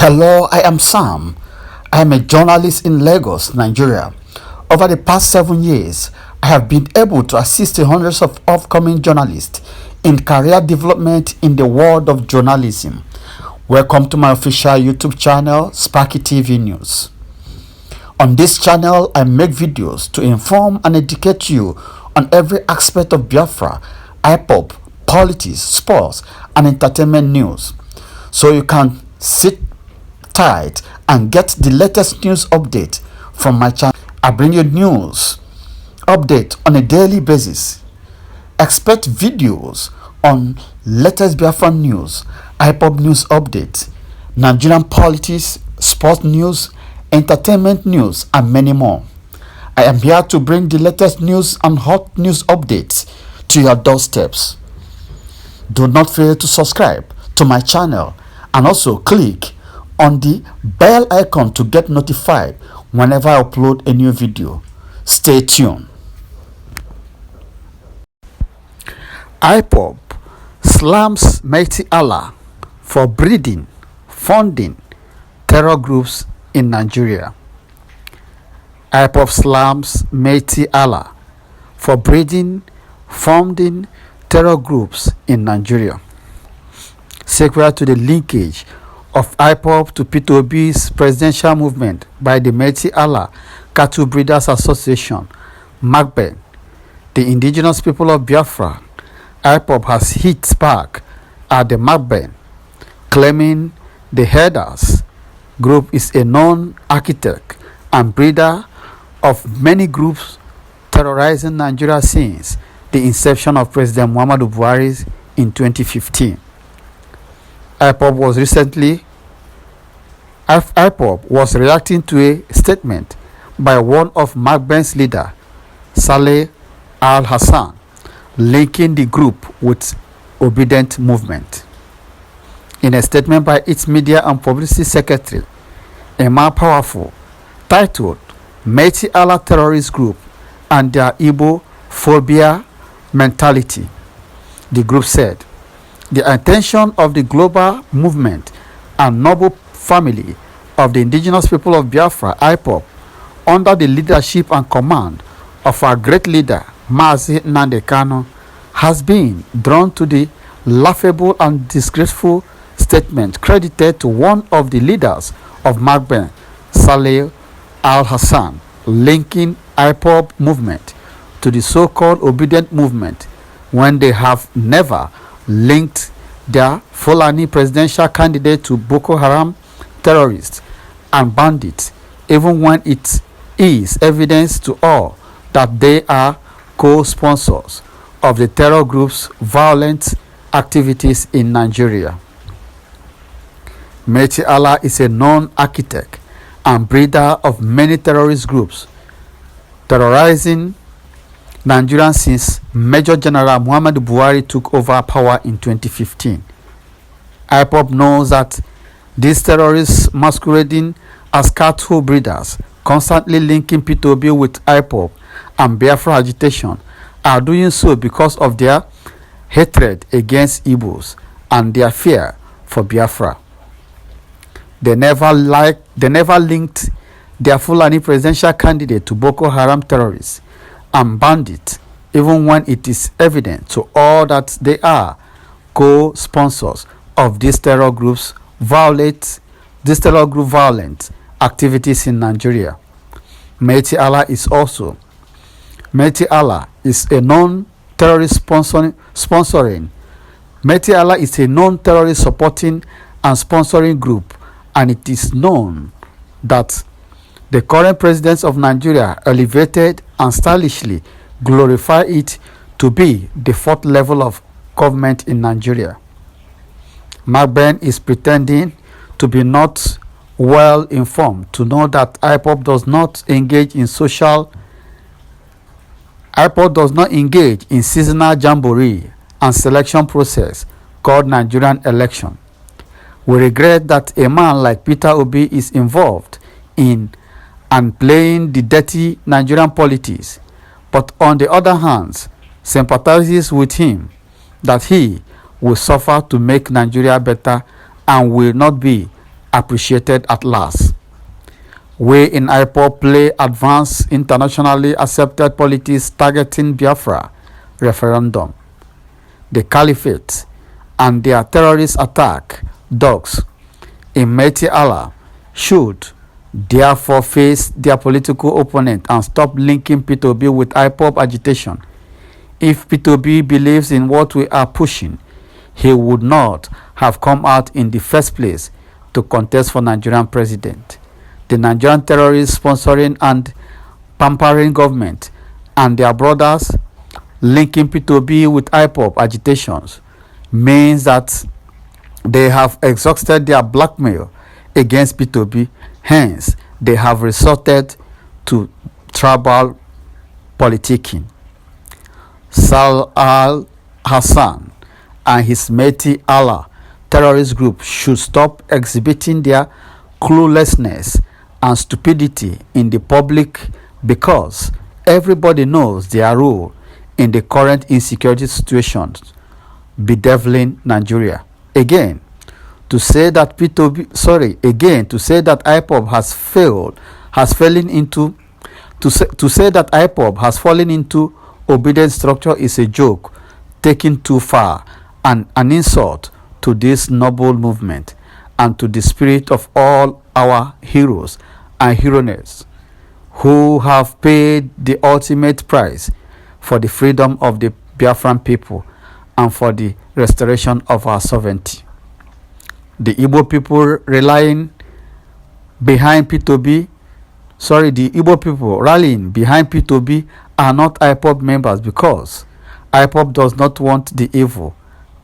Hello, I am Sam. I am a journalist in Lagos, Nigeria. Over the past 7 years, I have been able to assist hundreds of upcoming journalists in career development in the world of journalism. Welcome to my official YouTube channel, Sparky TV News. On this channel, I make videos to inform and educate you on every aspect of Biafra, Ipob, politics, sports, and entertainment news. So you can sit tight and get the latest news update from my channel. I bring you news update on a daily basis. Expect videos on latest Biafra news, Ipob news update, Nigerian politics, sports news, entertainment news, and many more. I am here to bring the latest news and hot news updates to your doorsteps. Do not fail to subscribe to my channel and also click on the bell icon to get notified whenever I upload a new video. Stay tuned. Ipob slams Miyetti Allah for breeding, funding terror groups in Nigeria. Ipob slams Miyetti Allah for breeding, funding terror groups in Nigeria. Sequel to the linkage of Ipob to P2B's presidential movement by the Miyetti Allah Cattle Breeders Association, MACBAN, the indigenous people of Biafra, Ipob has hit back at the MACBAN, claiming the headers group is a known architect and breeder of many groups terrorizing Nigeria since the inception of President Muhammadu Buhari in 2015. Ipob was reacting to a statement by one of MACBAN's leader, Saleh Al-Hassan, linking the group with Obedient Movement. In a statement by its media and publicity secretary, Emma Powerful, titled Miyetti Allah Terrorist Group and Their Igbo Phobia Mentality, the group said, the intention of the global movement and noble family of the indigenous people of Biafra, Ipob, under the leadership and command of our great leader, Mazi Nnamdi Kanu, has been drawn to the laughable and disgraceful statement credited to one of the leaders of MACBAN, Saleh Al-Hassan, linking Ipob movement to the so-called Obedient Movement, when they have never linked their Fulani presidential candidate to Boko Haram terrorists and bandits, even when it is evidence to all that they are co-sponsors of the terror group's violent activities in Nigeria. Miyetti Allah is a known architect and breeder of many terrorist groups, terrorizing Nigeria since Major General Muhammadu Buhari took over power in 2015. Ipob knows that these terrorists masquerading as cattle breeders, constantly linking P2B with Ipob and Biafra agitation, are doing so because of their hatred against Igbos and their fear for Biafra. They never linked their Fulani presidential candidate to Boko Haram terrorists and bandits, even when it is evident to all that they are co-sponsors of these terror groups' violent activities in Nigeria. Miyetti Allah is a known terrorist sponsoring. Miyetti Allah is a known terrorist supporting and sponsoring group, and it is known that the current presidents of Nigeria elevated and stylishly glorify it to be the fourth level of government in Nigeria. MACBAN is pretending to be not well informed to know that Ipob does not engage in seasonal jamboree and selection process called Nigerian election. We regret that a man like Peter Obi is involved in and playing the dirty Nigerian politics, but on the other hand, sympathizes with him that he will suffer to make Nigeria better and will not be appreciated at last. We in Ipob play advanced internationally accepted politics targeting Biafra referendum, the caliphate, and their terrorist attack dogs in Miyetti Allah should therefore face their political opponent and stop linking P2B with Ipob agitation. If P2B believes in what we are pushing, he would not have come out in the first place to contest for Nigerian president. The Nigerian terrorists sponsoring and pampering government and their brothers linking P2B with Ipob agitations means that they have exhausted their blackmail against P2B. Hence, they have resorted to tribal politicking. Sal al-Hassan and his Miyetti Allah terrorist group should stop exhibiting their cluelessness and stupidity in the public, because everybody knows their role in the current insecurity situations bedeviling Nigeria. Again, to say that Ipob has fallen into obedient structure is a joke taken too far and an insult to this noble movement and to the spirit of all our heroes and heroines who have paid the ultimate price for the freedom of the Biafran people and for the restoration of our sovereignty. The Igbo people rallying behind P2B are not Ipob members, because Ipob does not want the evil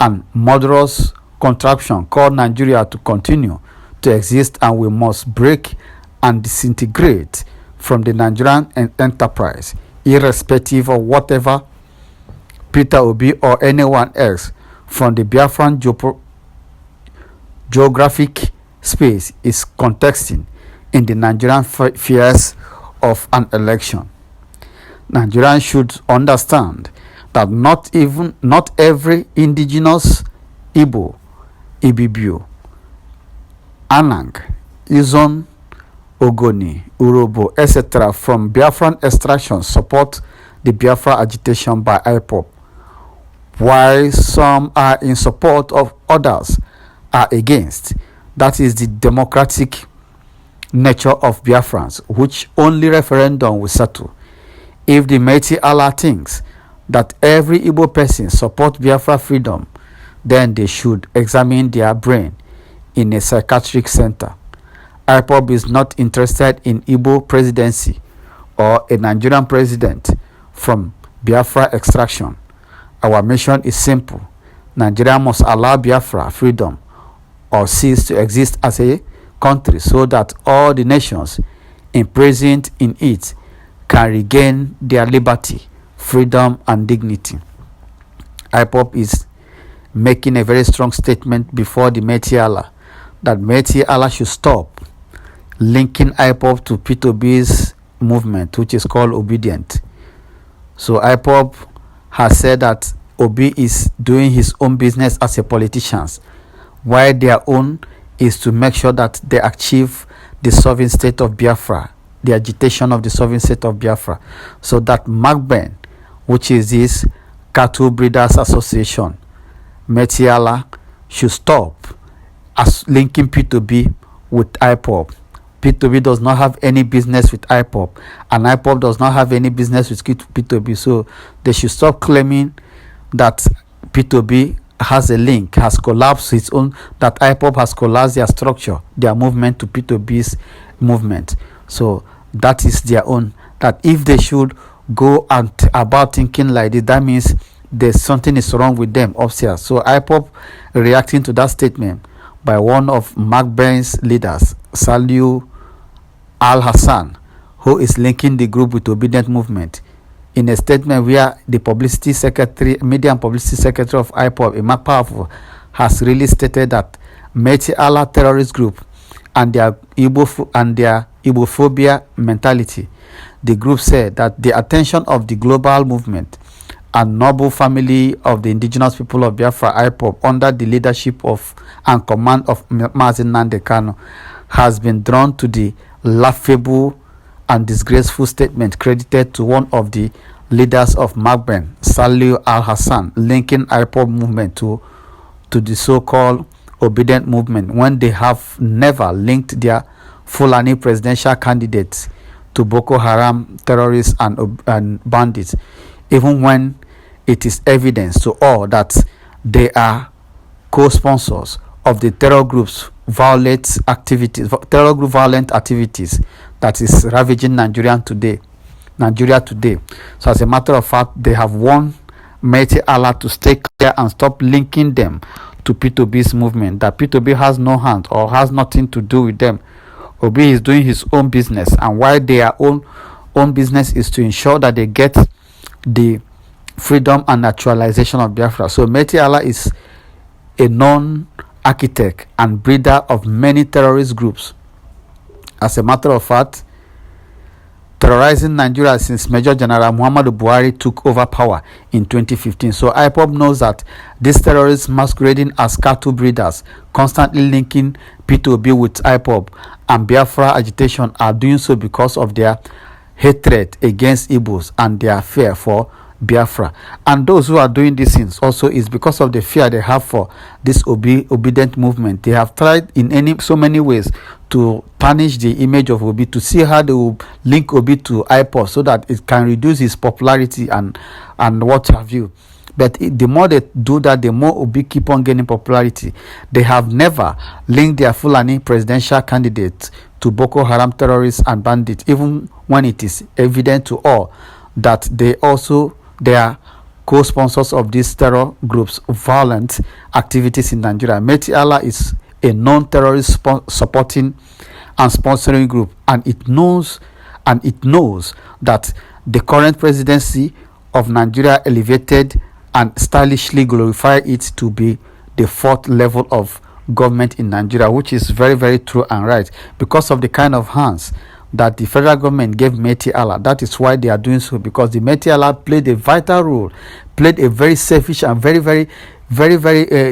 and murderous contraption called Nigeria to continue to exist, and we must break and disintegrate from the Nigerian enterprise, irrespective of whatever Peter Obi or anyone else from the Biafran geographic space is contesting in the Nigerian fears of an election. Nigerians should understand that not every indigenous Igbo, Ibibio, Anang, Izon, Ogoni, Urobo, etc. from Biafran extraction support the Biafra agitation by Ipob, while some are in support of others are against. That is the democratic nature of Biafrans, which only referendum will settle. If the Miyetti Allah thinks that every Igbo person support Biafra freedom, then they should examine their brain in a psychiatric center. Ipob is not interested in Igbo presidency or a Nigerian president from Biafra extraction. Our mission is simple. Nigeria must allow Biafra freedom or cease to exist as a country, so that all the nations imprisoned in it can regain their liberty, freedom, and dignity. Ipob is making a very strong statement before the Miyetti Allah that Miyetti Allah should stop linking Ipob to P2B's movement, which is called Obedient. So Ipob has said that Obi is doing his own business as a politician, while their own is to make sure that they achieve the sovereign state of Biafra, the agitation of the sovereign state of Biafra, so that MACBAN, which is this cattle breeders association, Miyetti Allah should stop as linking P2B with Ipob. P2B does not have any business with Ipob, and Ipob does not have any business with P2B. So they should stop claiming that P2B has a link, has collapsed its own, that Ipob has collapsed their structure, their movement to P2B's movement. So that is their own. That if they should go and about thinking like this, that means there's something is wrong with them upstairs. So Ipob reacting to that statement by one of MACBAN's leaders, Saliu Al-Hassan, who is linking the group with Obedient Movement, in a statement where the publicity secretary, media and publicity secretary of Ipob, Ipob, has really stated that Miyetti Allah terrorist group and their Ibophobia mentality. The group said that the attention of the global movement and noble family of the indigenous people of Biafra, Ipob, under the leadership of and command of Mazi Nnamdi Kanu, has been drawn to the laughable and disgraceful statement credited to one of the leaders of MACBAN, Saliu Al-Hassan, linking Ipob movement to the so-called obedient movement, when they have never linked their Fulani presidential candidates to Boko Haram terrorists and bandits, even when it is evidence to all that they are co-sponsors of the terror group's violent activities that is ravaging Nigeria today. So as a matter of fact, they have warned Miyetti Allah to stay clear and stop linking them to P2B's movement, that P2B has no hand or has nothing to do with them. Obi is doing his own business, and while their own business is to ensure that they get the freedom and naturalization of Biafra. So Miyetti Allah is a known architect and breeder of many terrorist groups. As a matter of fact, terrorizing Nigeria since Major General Muhammadu Buhari took over power in 2015. So Ipob knows that these terrorists masquerading as cattle breeders, constantly linking P2B with Ipob and Biafra agitation, are doing so because of their hatred against Igbos and their fear for Biafra. And those who are doing these things also is because of the fear they have for this obedient movement. They have tried in so many ways to tarnish the image of Obi, to see how they will link Obi to Ipob so that it can reduce his popularity and what have you. But the more they do that, the more Obi keep on gaining popularity. They have never linked their Fulani presidential candidate to Boko Haram terrorists and bandits, even when it is evident to all that they are co-sponsors of these terror groups' violent activities in Nigeria. Miyetti Allah is a non-terrorist supporting and sponsoring group, and it knows that the current presidency of Nigeria elevated and stylishly glorified it to be the fourth level of government in Nigeria, which is very, very true and right, because of the kind of hands that the federal government gave Miyetti Allah. That is why they are doing so, because the Miyetti Allah played a vital role, played a very selfish and very, very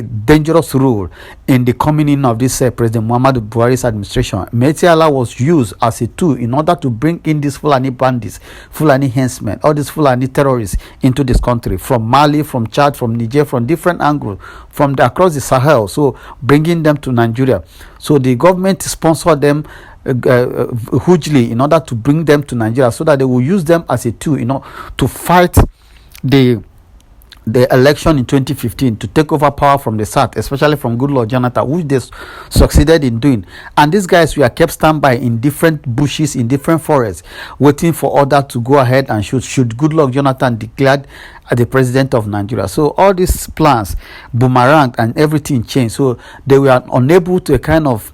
dangerous role in the coming in of this President Muhammadu Buhari's administration. Miyetti Allah was used as a tool in order to bring in these Fulani bandits, Fulani henchmen, all these Fulani terrorists into this country, from Mali, from Chad, from Niger, from different angles, from across the Sahel, so bringing them to Nigeria. So the government sponsored them hugely in order to bring them to Nigeria, so that they will use them as a tool, to fight the election in 2015, to take over power from the South, especially from Goodluck Jonathan, which they succeeded in doing. And these guys were kept standby in different bushes, in different forests, waiting for order to go ahead and should Goodluck Jonathan declared the president of Nigeria. So all these plans boomeranged and everything changed. So they were unable to kind of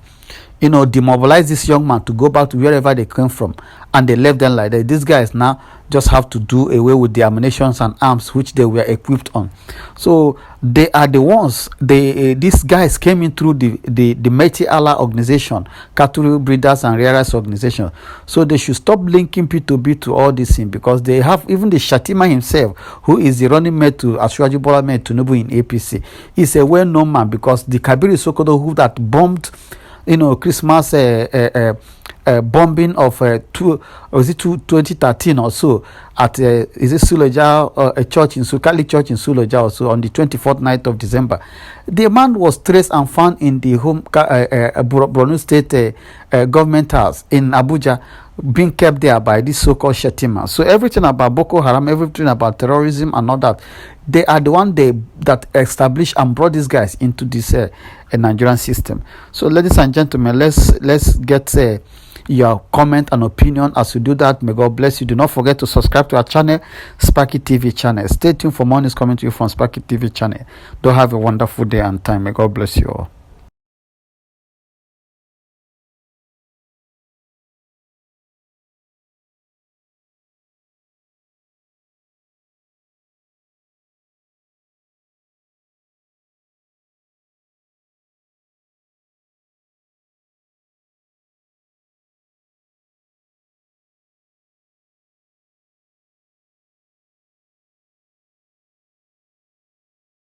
demobilize this young man to go back to wherever they came from, and they left them like that. These guys now just have to do away with the ammunition and arms which they were equipped on. So they are the ones, these guys came in through the Miyetti Allah organization, cattle breeders and rearers organization. So they should stop linking P2B to all these things, because they have even the Shatima himself, who is the running mate to Asiwaju Bola Ahmed Tinubu in APC. He's a well-known man, because the Kabiru Sokoto who that bombed Christmas bombing of 2013 or so at is it Suleja, a church in Catholic church in Suleja also, on the 24th night of December. The man was traced and found in the home Borno State government house in Abuja, being kept there by this so-called Shetima. So everything about Boko Haram, everything about terrorism and all that, they are the one that established and brought these guys into this Nigerian system. So ladies and gentlemen, let's get your comment and opinion as you do that. May God bless you. Do not forget to subscribe to our channel, Sparky TV channel. Stay tuned for more news coming to you from Sparky TV channel. Do have a wonderful day and time. May God bless you all.